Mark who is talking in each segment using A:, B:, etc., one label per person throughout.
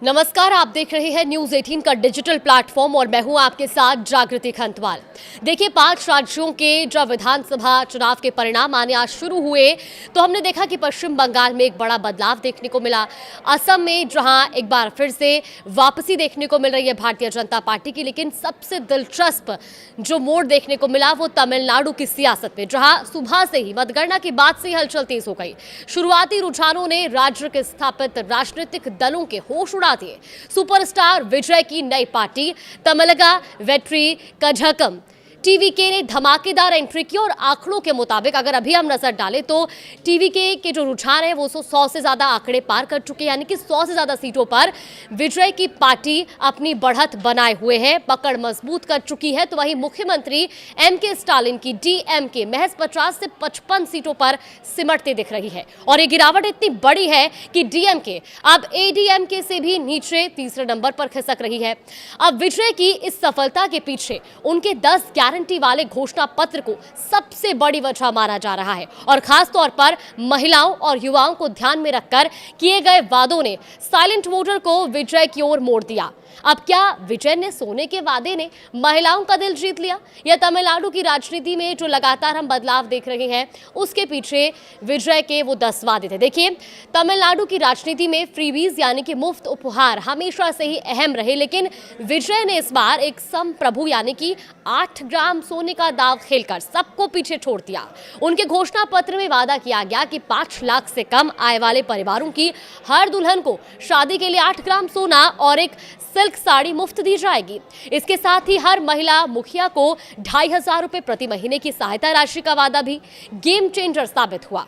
A: नमस्कार, आप देख रहे हैं न्यूज 18 का डिजिटल प्लेटफॉर्म और मैं हूं आपके साथ जागृति खंतवाल। देखिए, 5 राज्यों के जब विधानसभा चुनाव के परिणाम आने आज शुरू हुए तो हमने देखा कि पश्चिम बंगाल में एक बड़ा बदलाव देखने को मिला। असम में जहां एक बार फिर से वापसी देखने को मिल रही है भारतीय जनता पार्टी की, लेकिन सबसे दिलचस्प जो मोड़ देखने को मिला वो तमिलनाडु की सियासत में, जहां सुबह से ही मतगणना के बाद से ही हलचल तेज हो गई। शुरुआती रुझानों ने राज्य के स्थापित राजनीतिक दलों के होश उड़ा दिए। सुपरस्टार विजय की नई पार्टी तमिलगा वेट्री कझकम टीवीके ने धमाकेदार एंट्री की और आंकड़ों के मुताबिक अगर अभी हम नजर डालें तो टीवीके के जो रुझान है वो 100 से ज्यादा आंकड़े पार कर चुके हैं, यानी कि 100 से ज्यादा सीटों पर विजय की पार्टी अपनी बढ़त बनाए हुए है, पकड़ मजबूत कर चुकी है। तो वहीं मुख्यमंत्री एम.के. स्टालिन की डीएमके महज 50 से 55 सीटों पर सिमटते दिख रही है और ये गिरावट इतनी बड़ी है कि डीएमके अब एडीएमके से भी नीचे तीसरे नंबर पर खिसक रही है। अब विजय की इस सफलता के पीछे उनके 10 गारंटी वाले घोषणा पत्र को सबसे बड़ी वजह माना जा रहा है और खास तौर पर महिलाओं और युवाओं को ध्यान में रखकर किए गए वादों ने साइलेंट वोटर को विजय की ओर मोड़ दिया। अब क्या विजय ने सोने के वादे ने महिलाओं का दिल जीत लिया, या तमिलनाडु की राजनीति में जो लगातार हम बदलाव देख रहे हैं उसके पीछे विजय के वो 10 वादे थे। देखिए, तमिलनाडु की राजनीति में फ्रीबीज यानी कि मुफ्त उपहार हमेशा से ही अहम रहे, लेकिन विजय ने इस बार एक संप्रभु यानी कि 8 ग्राम सोने का दाव खेलकर सबको पीछे छोड़ दिया। उनके घोषणा पत्र में वादा किया गया कि 5 लाख से कम आय वाले परिवारों की हर दुल्हन को शादी के लिए 8 ग्राम सोना और एक सिल्क साड़ी मुफ्त दी जाएगी। इसके साथ ही हर महिला मुखिया को 2500 रुपए प्रति महीने की सहायता राशि का वादा भी गेम चेंजर साबित हुआ।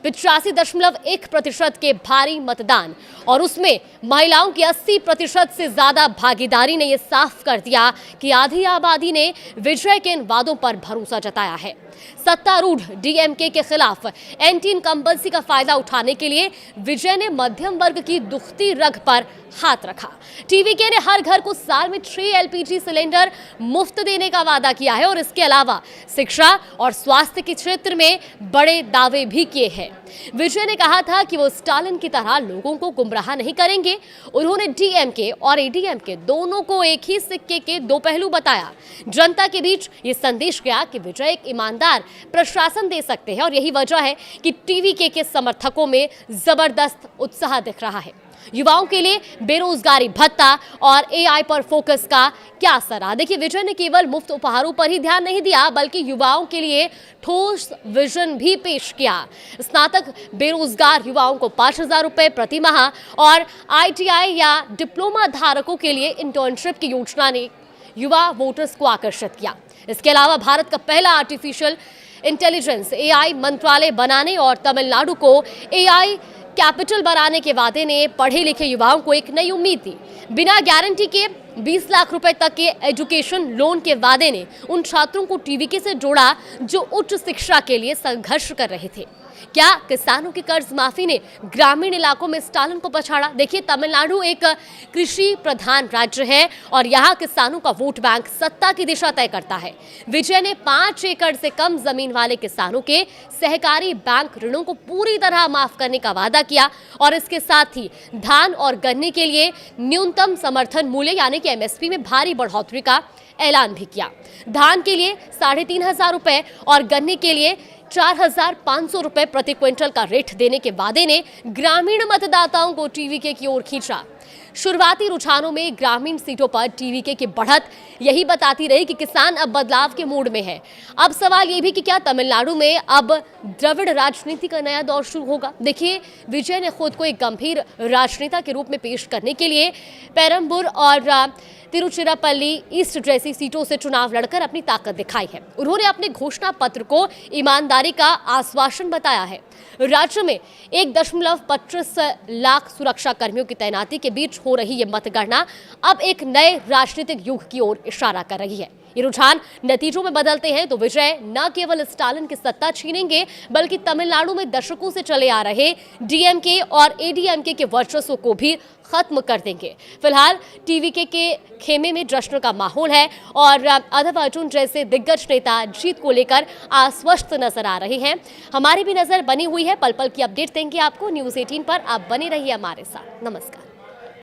A: 85.1% के भारी मतदान और उसमें महिलाओं की 80% से ज्यादा भागीदारी ने यह साफ कर दिया कि आधी आबादी ने विजय के इन वादों पर भरोसा जताया है। सत्तारूढ़ डीएमके के खिलाफ एंटी इनकम्बेंसी का फायदा उठाने के लिए विजय ने मध्यम वर्ग की दुखती रग पर हाथ रखा। टीवीके ने हर घर को साल में 3 एलपीजी सिलेंडर मुफ्त देने का वादा किया है और इसके अलावा शिक्षा और स्वास्थ्य के क्षेत्र में बड़े दावे भी किए हैं। विजय ने कहा था कि वो स्टालिन की तरह लोगों को गुमराह नहीं करेंगे। उन्होंने डीएमके और एडीएमके दोनों को एक ही सिक्के के 2 पहलू बताया। जनता के बीच ये संदेश गया कि विजय एक ईमानदार प्रशासन दे सकते हैं और यही वजह है कि टीवीके के समर्थकों में जबरदस्त उत्साह दिख रहा है। युवाओं के लिए बेरोजगारी भत्ता और एआई पर फोकस का क्या असर रहा? देखिए, विजय ने केवल मुफ्त उपहारों पर ही ध्यान नहीं दिया बल्कि युवाओं के लिए ठोस विजन भी पेश किया। स्नातक बेरोजगार युवाओं को 5000 रुपए प्रति माह और आईटीआई या डिप्लोमा धारकों के लिए इंटर्नशिप की योजना ने युवा वोटर्स को आकर्षित किया। इसके अलावा भारत का पहला आर्टिफिशियल इंटेलिजेंस एआई मंत्रालय बनाने और तमिलनाडु को एआई कैपिटल बनाने के वादे ने पढ़े लिखे युवाओं को एक नई उम्मीद दी। बिना गारंटी के 20 लाख रुपए तक के एजुकेशन लोन के वादे ने उन छात्रों को टीवीके से जोड़ा जो उच्च शिक्षा के लिए संघर्ष कर रहे थे। क्या किसानों की कर्ज माफी ने ग्रामीण इलाकों में स्टालिन को पछाड़ा? देखिए, तमिलनाडु एक कृषि प्रधान राज्य है और यहाँ किसानों का वोट बैंक सत्ता की दिशा तय करता है। विजय ने 5 एकड़ से कम जमीन वाले किसानों के सहकारी बैंक ऋणों को पूरी तरह माफ करने का वादा किया और इसके साथ ही धान और गन्ने के लिए न्यूनतम समर्थन मूल्य यानी कि एमएसपी में भारी बढ़ोतरी का ऐलान भी किया। धान के लिए 3500 रुपए और गन्ने के लिए 4500 रुपए प्रति क्विंटल का रेट देने के वादे ने ग्रामीण मतदाताओं को टीवीके की ओर खींचा। शुरुआती रुझानों में ग्रामीण सीटों पर टीवीके की बढ़त यही बताती रही कि किसान अब बदलाव के मूड में है। अब सवाल ये भी कि क्या तमिलनाडु में अब द्रविड़ राजनीति का नया दौर शुरू होगा? देखिए, विजय ने खुद को एक गंभीर राजनेता के रूप में पेश करने के लिए पेरम्बूर और तिरुचिरापल्ली ईस्ट जैसी सीटों से चुनाव लड़कर अपनी ताकत दिखाई है। उन्होंने अपने घोषणा पत्र को ईमानदारी का आश्वासन बताया है। राज्य में 1.25 लाख सुरक्षा कर्मियों की तैनाती के बीच हो रही ये मतगणना अब एक नए राजनीतिक युग की ओर इशारा कर रही है। ये रुझान नतीजों में बदलते हैं तो विजय न केवल स्टालिन की सत्ता छीनेंगे बल्कि तमिलनाडु में दशकों से चले आ रहे डीएमके और एडीएमके के वर्चस्व को भी खत्म कर देंगे। फिलहाल टीवीके के खेमे में जश्न का माहौल है और अधव अर्जुन जैसे दिग्गज नेता जीत को लेकर आश्वस्त नजर आ रहे हैं। हमारी भी नजर बनी हुई है, पल पल की अपडेट देंगे आपको न्यूज़ 18 पर। आप बने रहिए हमारे साथ। नमस्कार।